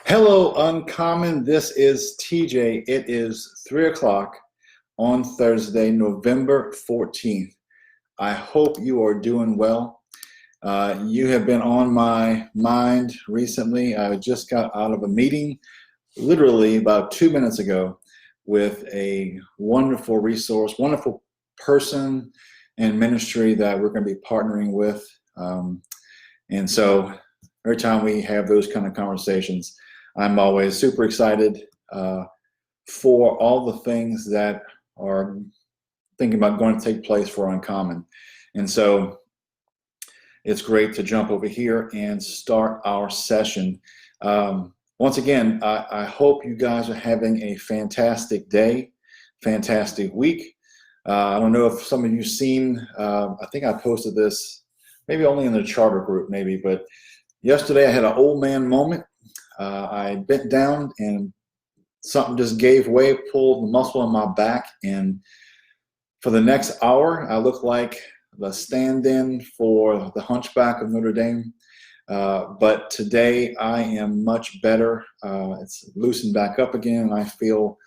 Hello, Uncommon. This is TJ. It is 3 o'clock on Thursday, November 14th. I hope you are doing well. You have been on my mind recently. I just got out of a meeting literally about 2 minutes ago with a wonderful resource, wonderful person and ministry that we're going to be partnering with. And so every time we have those kind of conversations, I'm always super excited for all the things that are thinking about going to take place for Uncommon. And so it's great to jump over here and start our session. Once again, I hope you guys are having a fantastic day, fantastic week. I don't know if some of you've seen, I think I posted this maybe only in the charter group maybe, but yesterday I had an old man moment. I bent down and something just gave way, pulled the muscle in my back, and for the next hour I looked like the stand-in for the Hunchback of Notre Dame. But today I am much better. It's loosened back up again, and I feel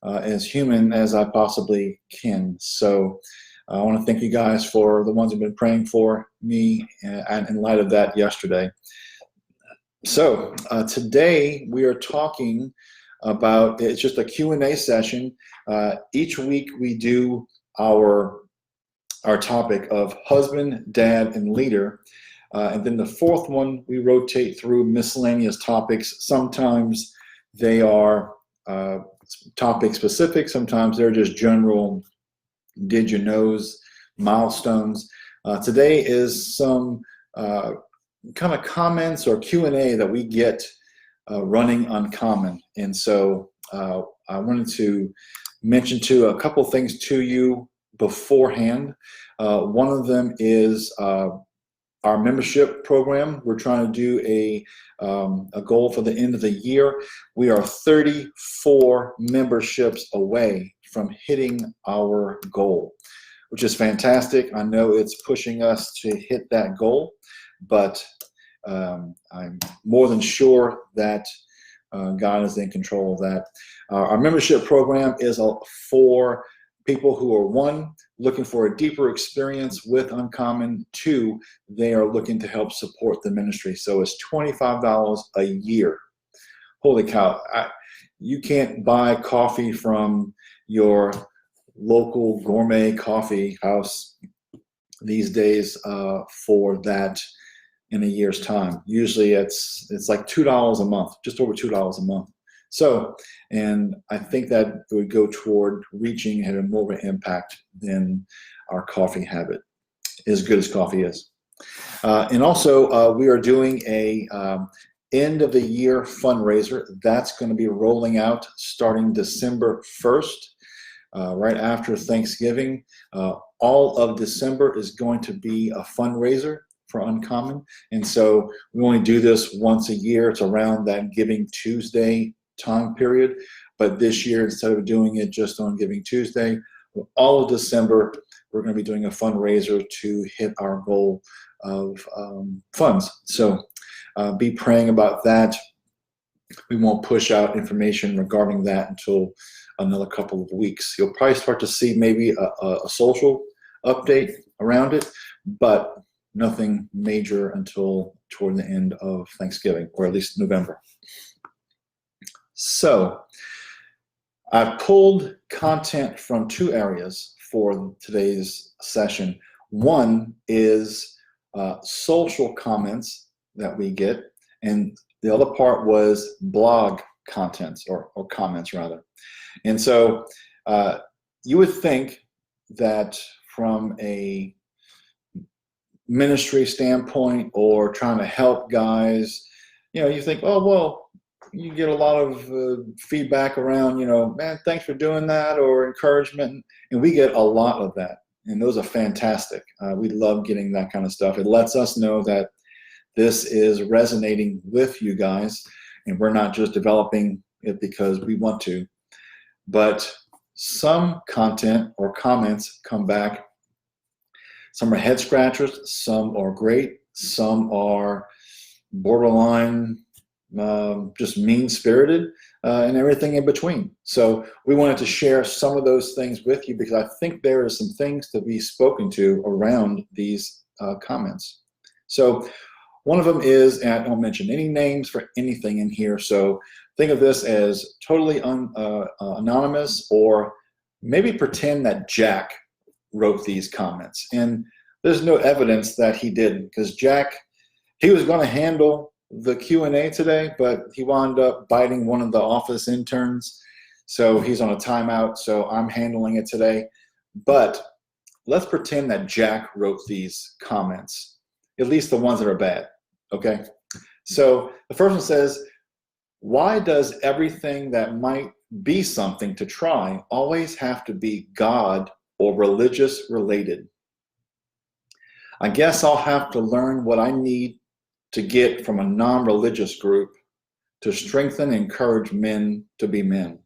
as human as I possibly can. So I want to thank you guys for the ones who've been praying for me in light of that yesterday. So today we are talking about, it's just a Q&A session. Each week we do our topic of husband, dad, and leader. And then the fourth one, we rotate through miscellaneous topics. Sometimes they are topic specific. Sometimes they're just general did you knows, milestones. Today is some kind of comments or Q&A that we get running Uncommon. And so I wanted to mention a couple things to you beforehand. One of them is our membership program. We're trying to do a goal for the end of the year. We are 34 memberships away from hitting our goal, which is fantastic. I know it's pushing us to hit that goal, but I'm more than sure that God is in control of that. Our membership program is for people who are, one, looking for a deeper experience with Uncommon. Two, they are looking to help support the ministry. So it's $25 a year. Holy cow. You can't buy coffee from your local gourmet coffee house these days for that in a year's time. Usually it's like $2 a month, just over $2 a month. So, and I think that would go toward reaching and having more of an impact than our coffee habit, as good as coffee is. And also, we are doing a end of the year fundraiser. That's going to be rolling out starting December 1st, right after Thanksgiving. All of December is going to be a fundraiser for Uncommon. And so we only do this once a year. It's around that Giving Tuesday time period. But this year, instead of doing it just on Giving Tuesday, all of December, we're going to be doing a fundraiser to hit our goal of funds. So be praying about that. We won't push out information regarding that until another couple of weeks. You'll probably start to see maybe a social update around it, but nothing major until toward the end of Thanksgiving, or at least November. So I pulled content from two areas for today's session. One is social comments that we get, and the other part was blog contents, or comments rather. And so you would think that from a ministry standpoint or trying to help guys, you think, oh, well, you get a lot of feedback around, man, thanks for doing that, or encouragement. And we get a lot of that. And those are fantastic. We love getting that kind of stuff. It lets us know that this is resonating with you guys, and we're not just developing it because we want to. But some content or comments come back. Some are head scratchers, some are great, some are borderline just mean-spirited, and everything in between. So we wanted to share some of those things with you because I think there are some things to be spoken to around these comments. So one of them is, and I don't mention any names for anything in here, so think of this as totally anonymous, or maybe pretend that Jack wrote these comments. And there's no evidence that he did, because Jack, he was going to handle the Q&A today, but he wound up biting one of the office interns, so he's on a timeout, so I'm handling it today. But let's pretend that Jack wrote these comments, at least the ones that are bad, okay? So the first one says, why does everything that might be something to try always have to be God or religious related? I guess I'll have to learn what I need to get from a non-religious group to strengthen and encourage men to be men.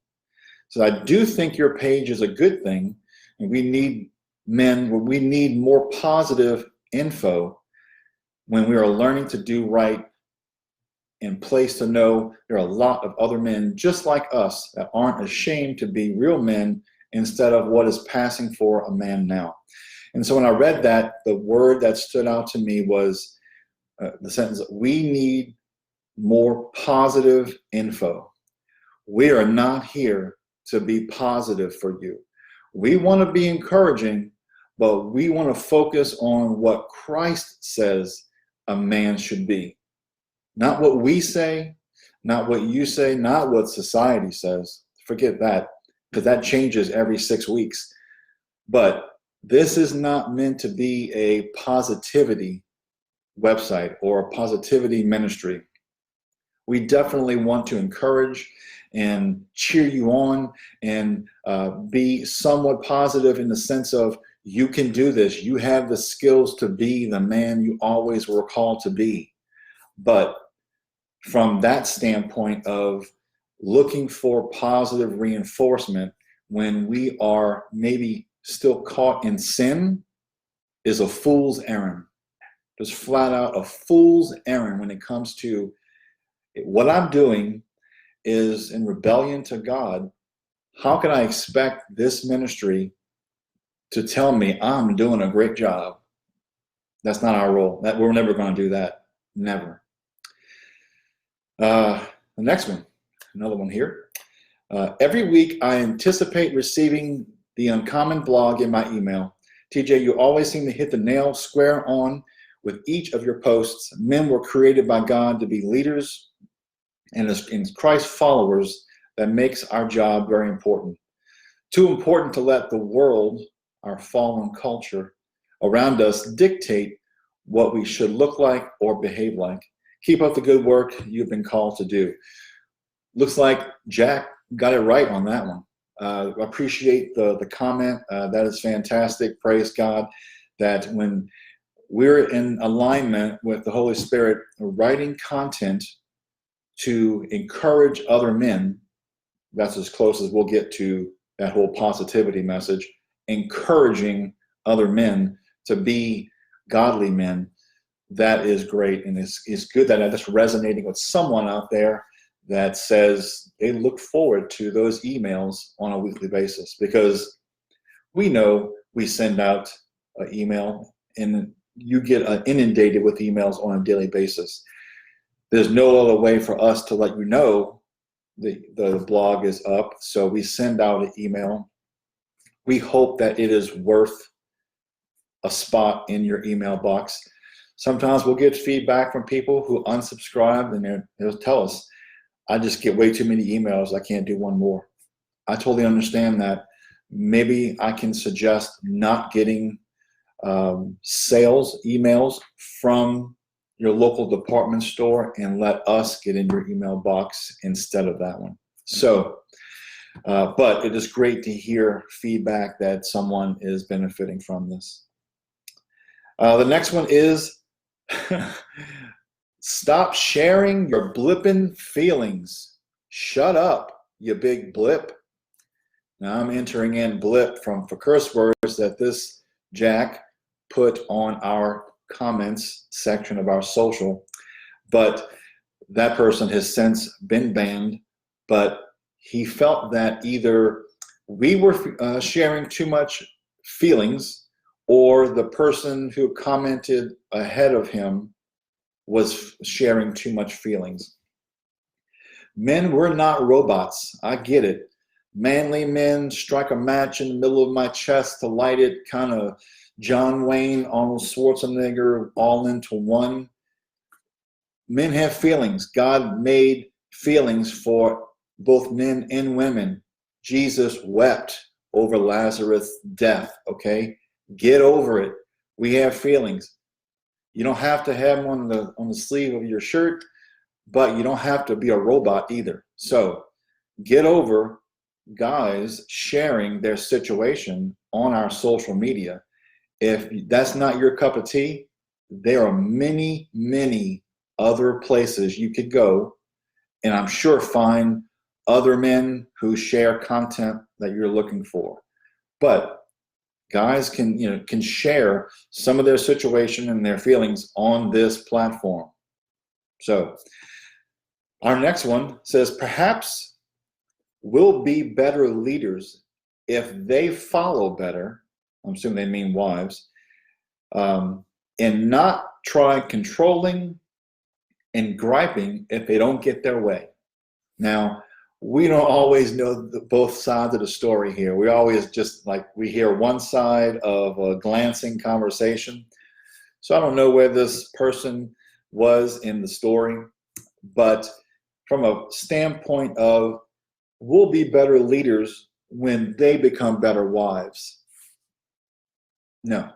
So I do think your page is a good thing, and we need more positive info when we are learning to do right, and place to know there are a lot of other men just like us that aren't ashamed to be real men instead of what is passing for a man now. And so when I read that, the word that stood out to me was the sentence, we need more positive info. We are not here to be positive for you. We want to be encouraging, but we want to focus on what Christ says a man should be. Not what we say, not what you say, not what society says. Forget that, because that changes every 6 weeks. But this is not meant to be a positivity website or a positivity ministry. We definitely want to encourage and cheer you on and be somewhat positive in the sense of you can do this. You have the skills to be the man you always were called to be. But from that standpoint of looking for positive reinforcement when we are maybe still caught in sin is a fool's errand. Just flat out a fool's errand when it comes to what I'm doing is in rebellion to God. How can I expect this ministry to tell me I'm doing a great job? That's not our role. We're never going to do that. Never. The next one, another one here. Every week I anticipate receiving the Uncommon blog in my email. TJ, you always seem to hit the nail square on with each of your posts. Men were created by God to be leaders and as Christ followers. That makes our job very important. Too important to let the world, our fallen culture around us, dictate what we should look like or behave like. Keep up the good work you've been called to do. Looks like Jack got it right on that one. Appreciate the comment. That is fantastic. Praise God that when we're in alignment with the Holy Spirit, writing content to encourage other men, that's as close as we'll get to that whole positivity message, encouraging other men to be godly men. That is great, and it's good that that's resonating with someone out there that says they look forward to those emails on a weekly basis, because we know we send out an email and you get inundated with emails on a daily basis. There's no other way for us to let you know the blog is up, so we send out an email. We hope that it is worth a spot in your email box. Sometimes we'll get feedback from people who unsubscribe and they'll tell us, I just get way too many emails, I can't do one more. I totally understand that. Maybe I can suggest not getting sales emails from your local department store and let us get in your email box instead of that one. So, but it is great to hear feedback that someone is benefiting from this. The next one is, stop sharing your blipping feelings. Shut up, you big blip. Now I'm entering in blip for curse words that this Jack put on our comments section of our social. But That person has since been banned, but he felt that either we were sharing too much feelings, or the person who commented ahead of him was sharing too much feelings. Men, we're not robots. I get it. Manly men strike a match in the middle of my chest to light it, kind of John Wayne, Arnold Schwarzenegger, all into one. Men have feelings. God made feelings for both men and women. Jesus wept over Lazarus' death, okay? Get over it. We have feelings. You don't have to have them on the sleeve of your shirt, but you don't have to be a robot either. So get over guys sharing their situation on our social media. If that's not your cup of tea, there are many, many other places you could go, and I'm sure find other men who share content that you're looking for. But guys can share some of their situation and their feelings on this platform. So our next one says, perhaps we'll be better leaders if they follow better. I'm assuming they mean wives, and not try controlling and griping if they don't get their way. Now, we don't always know both sides of the story here. We always just we hear one side of a glancing conversation. So I don't know where this person was in the story, but from a standpoint of we'll be better leaders when they become better wives. No.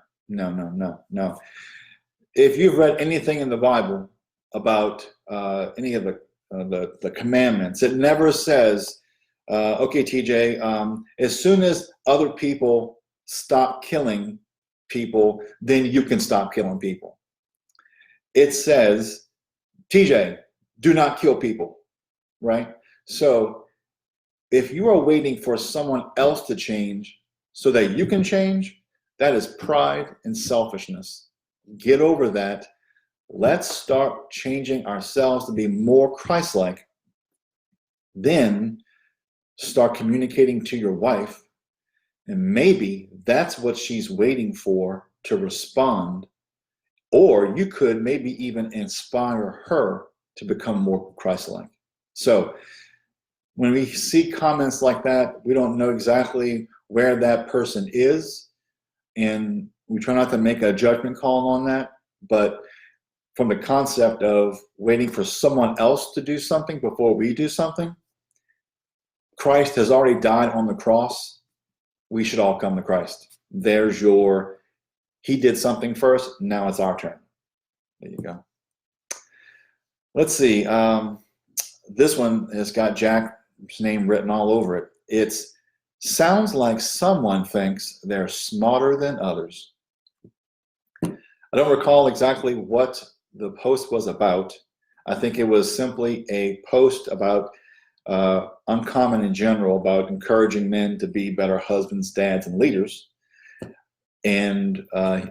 If you've read anything in the Bible about any of the commandments, it never says, okay, TJ, as soon as other people stop killing people, then you can stop killing people. It says, TJ, do not kill people, right? So if you are waiting for someone else to change so that you can change, that is pride and selfishness. Get over that. Let's start changing ourselves to be more Christ-like. Then start communicating to your wife, and maybe that's what she's waiting for to respond. Or you could maybe even inspire her to become more Christ-like. So when we see comments like that, we don't know exactly where that person is, and we try not to make a judgment call on that. But from the concept of waiting for someone else to do something before we do something, Christ has already died on the cross. We should all come to Christ. There's he did something first, now it's our turn. There you go. Let's see. This one has got Jack's name written all over it. It sounds like someone thinks they're smarter than others. I don't recall exactly what the post was about. I think it was simply a post about Uncommon in general, about encouraging men to be better husbands, dads, and leaders. And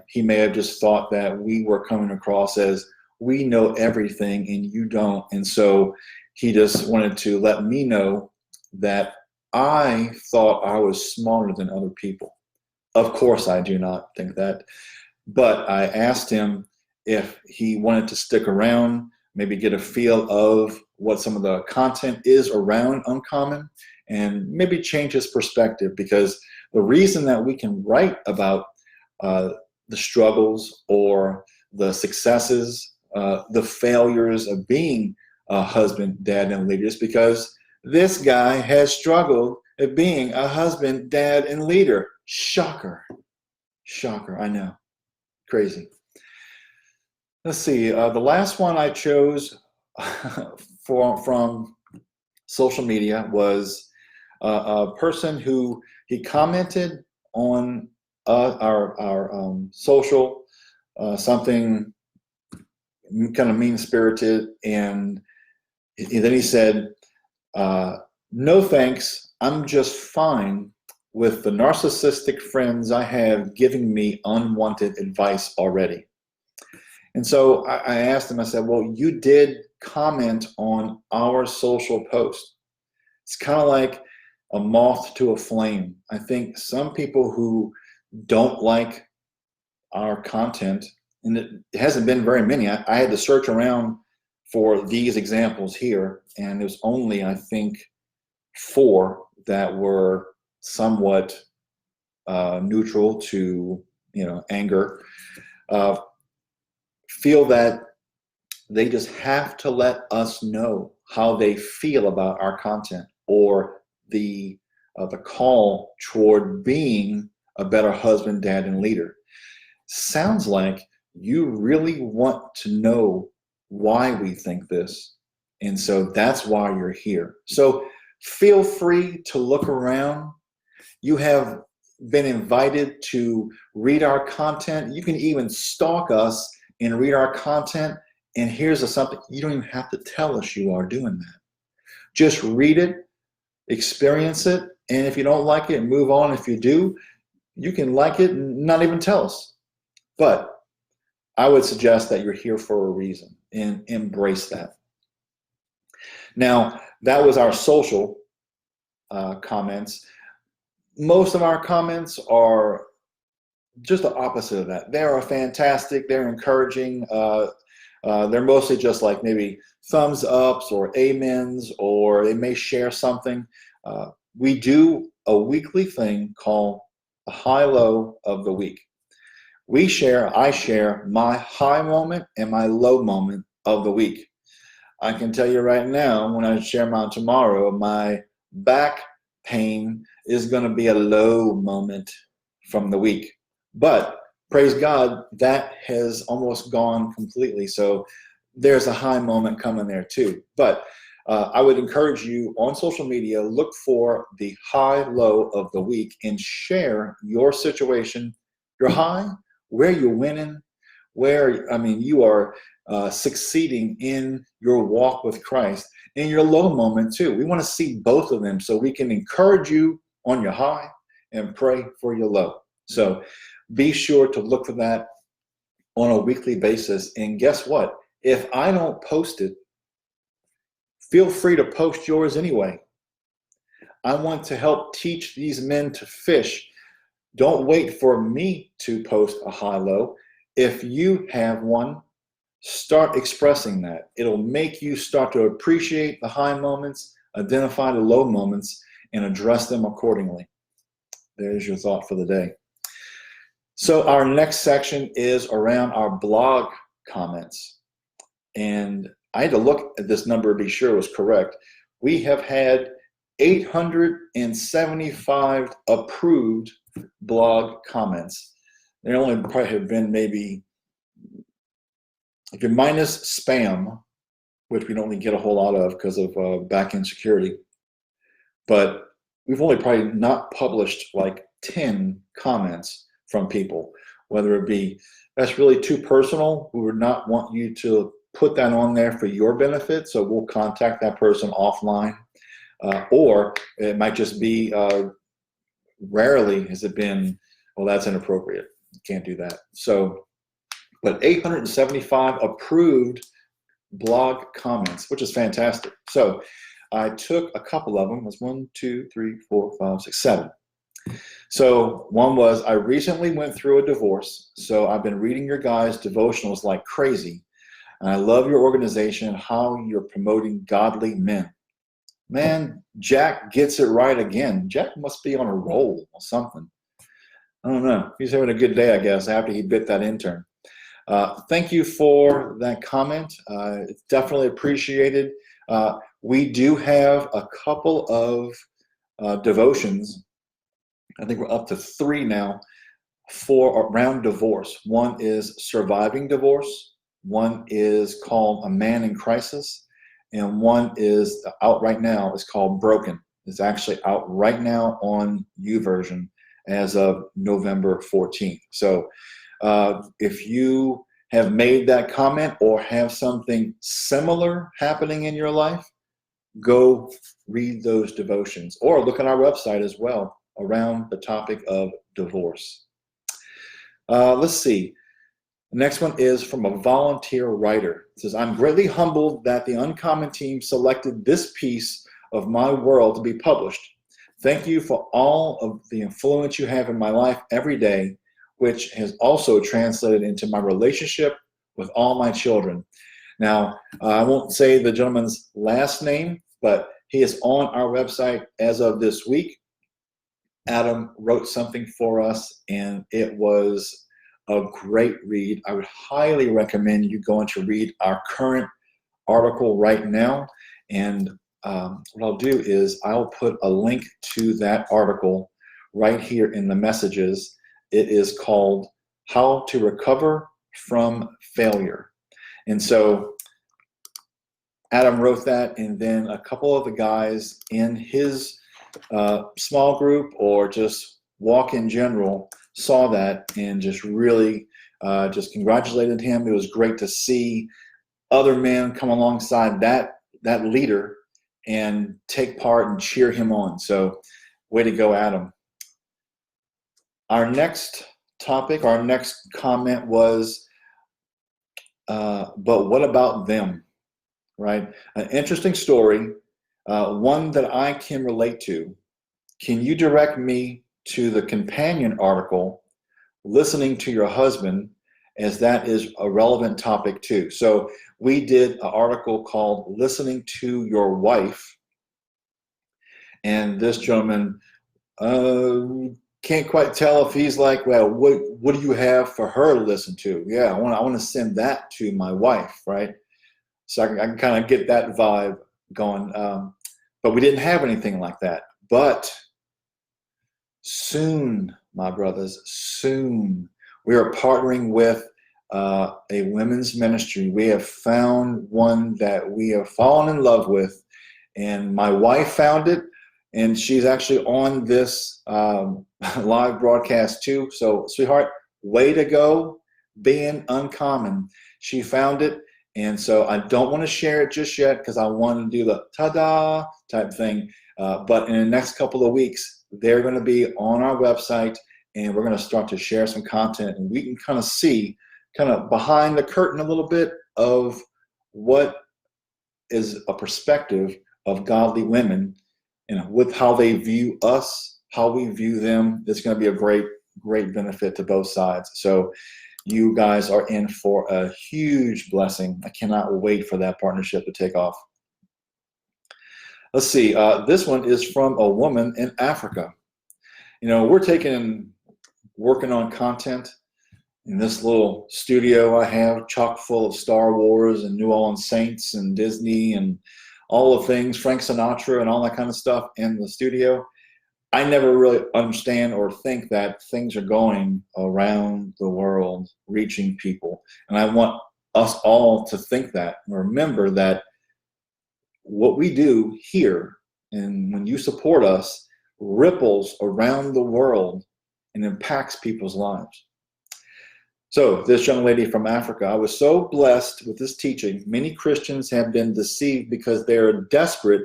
he may have just thought that we were coming across as we know everything and you don't. And so he just wanted to let me know that I thought I was smarter than other people. Of course, I do not think that. But I asked him if he wanted to stick around, maybe get a feel of what some of the content is around Uncommon, and maybe change his perspective, because the reason that we can write about the struggles or the successes, the failures of being a husband, dad, and leader is because this guy has struggled at being a husband, dad, and leader. Shocker. Shocker, I know. Crazy. Let's see. The last one I chose from social media was a person who he commented on our social, something kind of mean-spirited, and then he said, no thanks, I'm just fine with the narcissistic friends I have giving me unwanted advice already. And so I asked him, I said, well, you did comment on our social post. It's kind of like a moth to a flame. I think some people who don't like our content, and it hasn't been very many. I had to search around for these examples here, and there's only, I think, 4 that were somewhat neutral to, anger. Feel that they just have to let us know how they feel about our content, or the call toward being a better husband, dad, and leader. Sounds like you really want to know why we think this, and so that's why you're here. So feel free to look around. You have been invited to read our content. You can even stalk us and read our content. And here's something, you don't even have to tell us you are doing that. Just read it, experience it, and if you don't like it, move on. If you do, you can like it and not even tell us. But I would suggest that you're here for a reason, and embrace that. Now, that was our social comments. Most of our comments are just the opposite of that. They are fantastic. They're encouraging. They're mostly just like maybe thumbs ups or amens, or they may share something. We do a weekly thing called the high-low of the week. I share my high moment and my low moment of the week. I can tell you right now, when I share mine tomorrow, my back pain is going to be a low moment from the week. But praise God, that has almost gone completely. So there's a high moment coming there too. But I would encourage you on social media, look for the high-low of the week and share your situation, your high, where you're winning, where, you are succeeding in your walk with Christ, and your low moment too. We want to see both of them so we can encourage you on your high and pray for your low. So be sure to look for that on a weekly basis. And guess what? If I don't post it, feel free to post yours anyway. I want to help teach these men to fish. Don't wait for me to post a high-low. If you have one, start expressing that. It'll make you start to appreciate the high moments, identify the low moments, and address them accordingly. There's your thought for the day. So our next section is around our blog comments. And I had to look at this number to be sure it was correct. We have had 875 approved blog comments. There only probably have been maybe, if you're minus spam, which we don't really get a whole lot of because of back-end security, but we've only probably not published like 10 comments from people, whether it be, that's really too personal. We would not want you to put that on there for your benefit, so we'll contact that person offline. Or it might just be, rarely has it been, well, that's inappropriate. You can't do that. So, but 875 approved blog comments, which is fantastic. So I took a couple of them. It was 1, 2, 3, 4, 5, 6, 7. So one was, I recently went through a divorce, so I've been reading your guys' devotionals like crazy. And I love your organization and how you're promoting godly men. Man, Jack gets it right again. Jack must be on a roll or something. I don't know. He's having a good day, I guess, after he bit that intern. Thank you for that comment. It's definitely appreciated. We do have a couple of devotions. I think we're up to 3 now for around divorce. One is surviving divorce. One is called A Man in Crisis. And one is out right now. It's called Broken. It's actually out right now on YouVersion as of November 14th. So if you have made that comment or have something similar happening in your life, go read those devotions or look at our website as well around the topic of divorce. Let's see. The next one is from a volunteer writer. It says, I'm greatly humbled that the Uncommon team selected this piece of my world to be published. Thank you for all of the influence you have in my life every day, which has also translated into my relationship with all my children. Now, I won't say the gentleman's last name, but he is on our website as of this week. Adam wrote something for us, and it was a great read. I would highly recommend you going to read our current article right now. And what I'll do is I'll put a link to that article right here in the messages. It is called How to Recover from Failure. And so Adam wrote that, and then a couple of the guys in his small group or just walk in general saw that and just really just congratulated him. It was great to see other men come alongside that leader and take part and cheer him on. So way to go, Adam. Our next topic, our next comment was, but what about them, right? An interesting story, one that I can relate to. Can you direct me to the companion article, Listening to Your Husband, as that is a relevant topic too. So we did an article called Listening to Your Wife, and this gentleman can't quite tell if he's like, well, what do you have for her to listen to? Yeah, I want to send that to my wife, right? So I can kind of get that vibe going. But we didn't have anything like that. But soon, my brothers, soon, we are partnering with a women's ministry. We have found one that we have fallen in love with, and my wife found it, and she's actually on this live broadcast too. So, sweetheart, way to go, being Uncommon. She found it, and so I don't want to share it just yet because I want to do the ta-da type thing. But in the next couple of weeks, they're going to be on our website, and we're going to start to share some content, and we can kind of see kind of behind the curtain a little bit of what is a perspective of godly women and with how they view us, how we view them. It's going to be a great, great benefit to both sides. So you guys are in for a huge blessing. I cannot wait for that partnership to take off. Let's see. This one is from a woman in Africa. You know, we're working on content in this little studio I have, chock full of Star Wars and New Orleans Saints and Disney and all the things, Frank Sinatra and all that kind of stuff in the studio. I never really understand or think that things are going around the world, reaching people. And I want us all to think that and remember that what we do here, and when you support us, ripples around the world and impacts people's lives. So this young lady from Africa, I was so blessed with this teaching. Many Christians have been deceived because they are desperate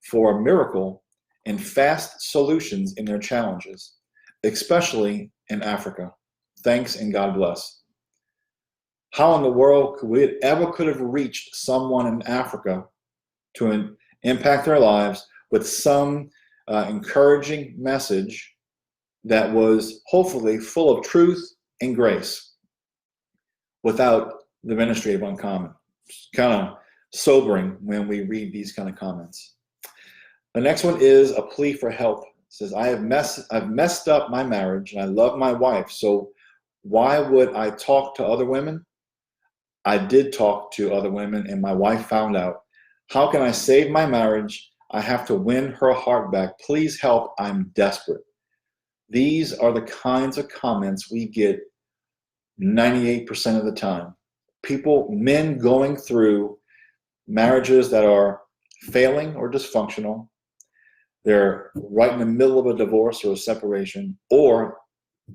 for a miracle and fast solutions in their challenges, especially in Africa. Thanks and God bless. How in the world could have reached someone in Africa to impact their lives with some encouraging message that was hopefully full of truth and grace without the ministry of Uncommon? It's kind of sobering when we read these kind of comments. The next one is a plea for help. It says, I've messed up my marriage and I love my wife, so why would I talk to other women? I did talk to other women and my wife found out. How can I save my marriage? I have to win her heart back. Please help. I'm desperate. These are the kinds of comments we get 98% of the time. Men going through marriages that are failing or dysfunctional. They're right in the middle of a divorce or a separation, or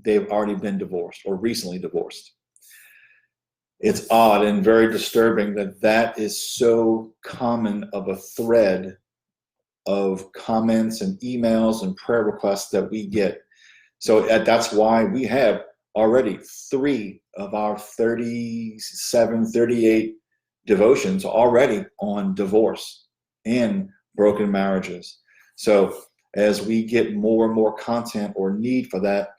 they've already been divorced or recently divorced. It's odd and very disturbing that is so common of a thread of comments and emails and prayer requests that we get. So that's why we have already 3 of our 37, 38 devotions already on divorce and broken marriages. So as we get more and more content or need for that,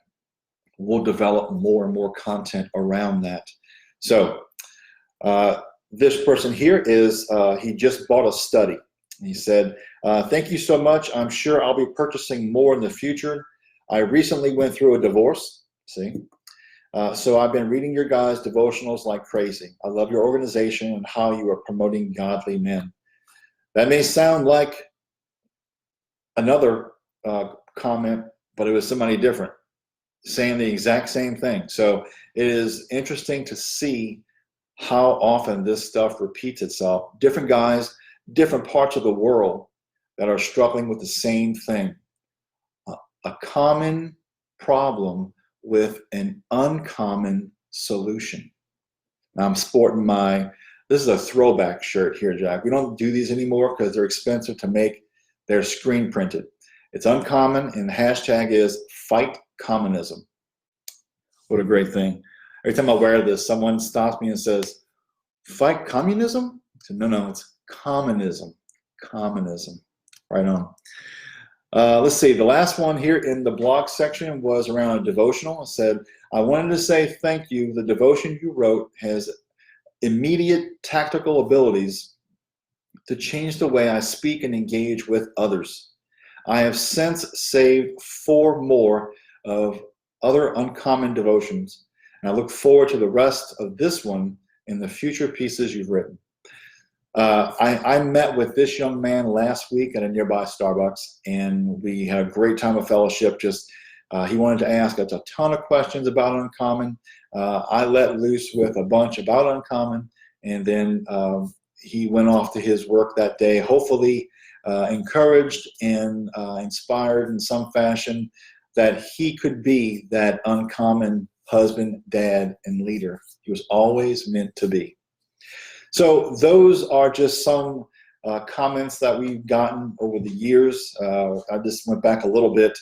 we'll develop more and more content around that. So this person here is, he just bought a study. He said, thank you so much. I'm sure I'll be purchasing more in the future. I recently went through a divorce. See? So I've been reading your guys' devotionals like crazy. I love your organization and how you are promoting godly men. That may sound like another comment, but it was somebody different saying the exact same thing. So it is interesting to see how often this stuff repeats itself. Different guys, different parts of the world that are struggling with the same thing. A common problem with an uncommon solution. Now I'm sporting this is a throwback shirt here, Jack. We don't do these anymore because they're expensive to make. They're screen printed. It's uncommon, and the hashtag is Fight Communism. What a great thing. Every time I wear this, someone stops me and says, fight communism? I said, no, it's communism. Communism. Right on. Let's see. The last one here in the blog section was around a devotional. It said, I wanted to say thank you. The devotion you wrote has immediate tactical abilities to change the way I speak and engage with others. I have since saved 4 more of other uncommon devotions, and I look forward to the rest of this one in the future pieces you've written. I met with this young man last week at a nearby Starbucks, and we had a great time of fellowship. He wanted to ask us a ton of questions about Uncommon. I let loose with a bunch about Uncommon, and then he went off to his work that day, hopefully encouraged and inspired in some fashion that he could be that uncommon husband, dad, and leader he was always meant to be. So those are just some comments that we've gotten over the years. I just went back a little bit.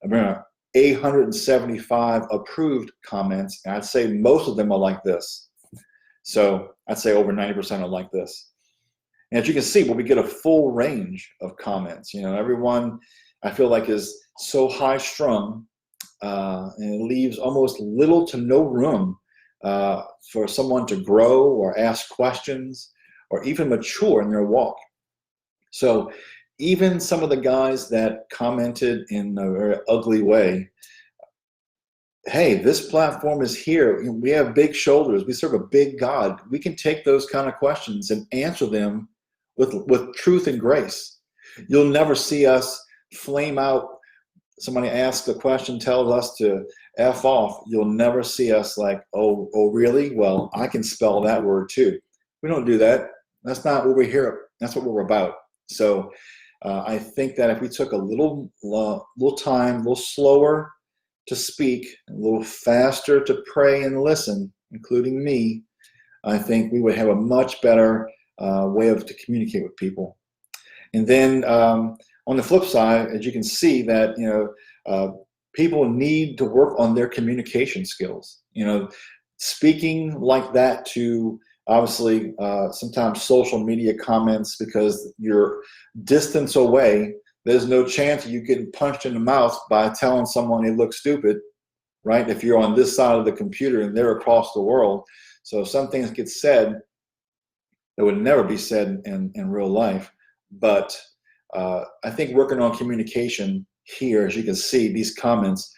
I'm going 875 approved comments, and I'd say most of them are like this. So I'd say over 90% are like this. And as you can see, we get a full range of comments. Everyone I feel like is so high strung, and it leaves almost little to no room for someone to grow or ask questions or even mature in their walk. So even some of the guys that commented in a very ugly way, hey, this platform is here. We have big shoulders. We serve a big God. We can take those kind of questions and answer them with truth and grace. You'll never see us flame out. Somebody asks a question, tells us to F off. You'll never see us like, oh, really? Well, I can spell that word too. We don't do that. That's not what we're here. That's what we're about. So I think that if we took a little time, a little slower to speak, a little faster to pray and listen, including me, I think we would have a much better way to communicate with people. And then on the flip side, as you can see that, people need to work on their communication skills. Speaking like that to obviously sometimes social media comments, because you're distance away, there's no chance of you getting punched in the mouth by telling someone they look stupid, right? If you're on this side of the computer and they're across the world. So some things get said that would never be said in real life. But I think working on communication here, as you can see, these comments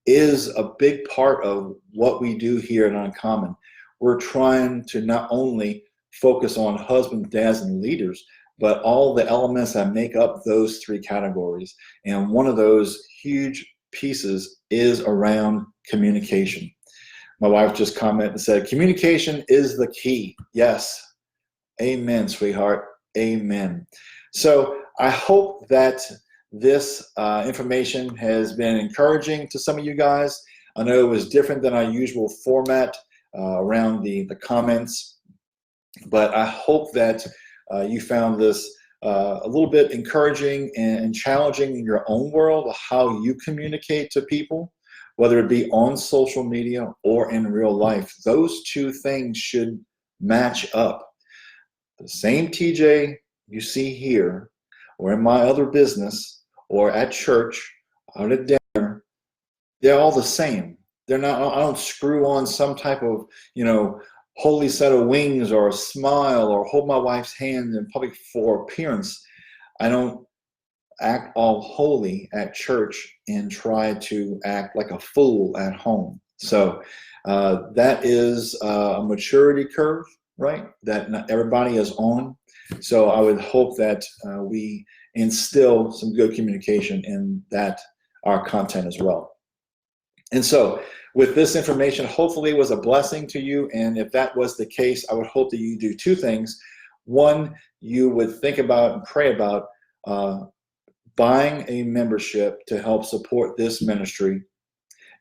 is a big part of what we do here at Uncommon. We're trying to not only focus on husbands, dads, and leaders, but all the elements that make up those 3 categories. And one of those huge pieces is around communication. My wife just commented and said, communication is the key. Yes. Amen, sweetheart. Amen. So I hope that this information has been encouraging to some of you guys. I know it was different than our usual format around the comments, but I hope that you found this a little bit encouraging and challenging in your own world, how you communicate to people, whether it be on social media or in real life. Those two things should match up. The same TJ you see here, or in my other business, or at church, out at dinner, they're all the same. They're not, I don't screw on some type of, holy set of wings or a smile or hold my wife's hand in public for appearance. I don't act all holy at church and try to act like a fool at home. So that is a maturity curve, right? That not everybody is on. So I would hope that we instill some good communication in that our content as well. And so with this information, hopefully it was a blessing to you. And if that was the case, I would hope that you do two things. One, you would think about and pray about buying a membership to help support this ministry.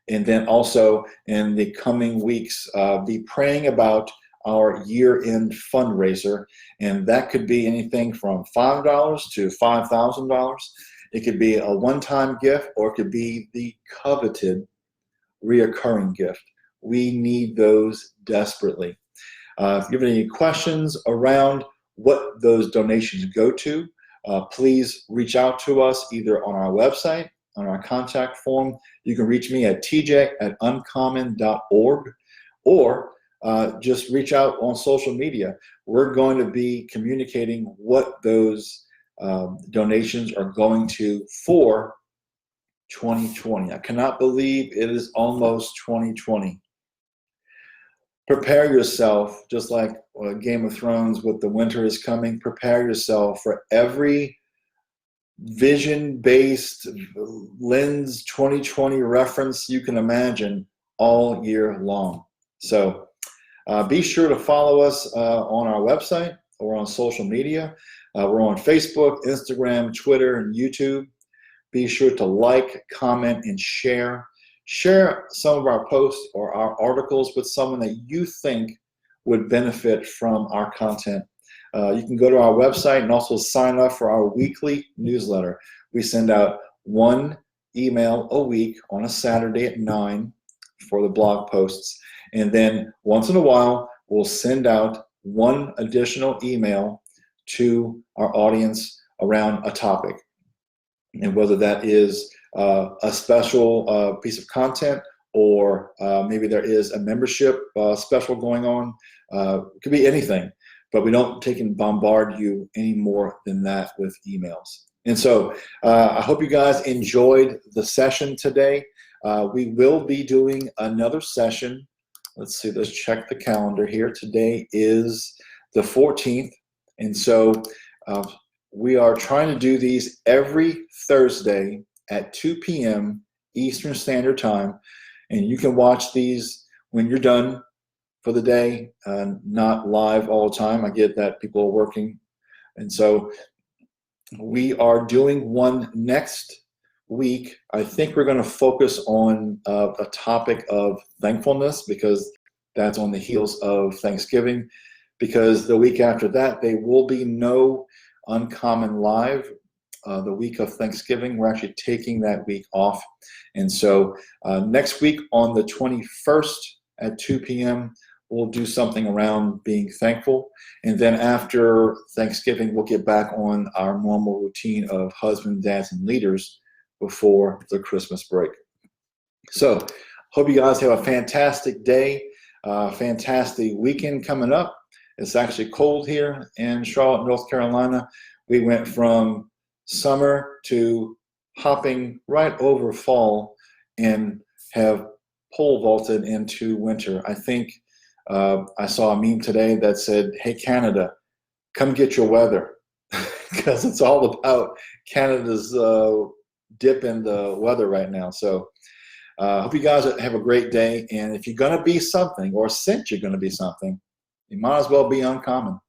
And then also in the coming weeks, be praying about our year-end fundraiser. And that could be anything from $5 to $5,000. It could be a one-time gift, or it could be the coveted reoccurring gift. We need those desperately. If you have any questions around what those donations go to, please reach out to us either on our website, on our contact form. You can reach me at tj@uncommen.org, or just reach out on social media. We're going to be communicating what those donations are going to for 2020. I cannot believe it is almost 2020. Prepare yourself, just like Game of Thrones with the winter is coming. Prepare yourself for every vision-based lens 2020 reference you can imagine all year long. So be sure to follow us on our website or on social media. We're on Facebook, Instagram, Twitter, and YouTube. Be sure to like, comment, and share. Share some of our posts or our articles with someone that you think would benefit from our content. You can go to our website and also sign up for our weekly newsletter. We send out one email a week on a Saturday at 9 for the blog posts. And then once in a while, we'll send out one additional email to our audience around a topic. And whether that is a special piece of content, or maybe there is a membership special going on, it could be anything, but we don't take and bombard you any more than that with emails. And so I hope you guys enjoyed the session today. We will be doing another session. Let's see, let's check the calendar here. Today is the 14th. And so we are trying to do these every Thursday at 2 p.m. Eastern Standard Time. And you can watch these when you're done for the day, not live all the time. I get that people are working. And so we are doing one next week. I think we're going to focus on a topic of thankfulness, because that's on the heels of Thanksgiving. Because the week after that, there will be no Uncommon Live. The week of Thanksgiving, we're actually taking that week off. And so next week on the 21st at 2 p.m., we'll do something around being thankful. And then after Thanksgiving, we'll get back on our normal routine of husbands, dads, and leaders before the Christmas break. So hope you guys have a fantastic day, fantastic weekend coming up. It's actually cold here in Charlotte, North Carolina. We went from summer to hopping right over fall and have pole vaulted into winter. I think I saw a meme today that said, "Hey, Canada, come get your weather," because it's all about Canada's dip in the weather right now. So I hope you guys have a great day. And if you're going to be something, or since you're going to be something, you might as well be uncommon.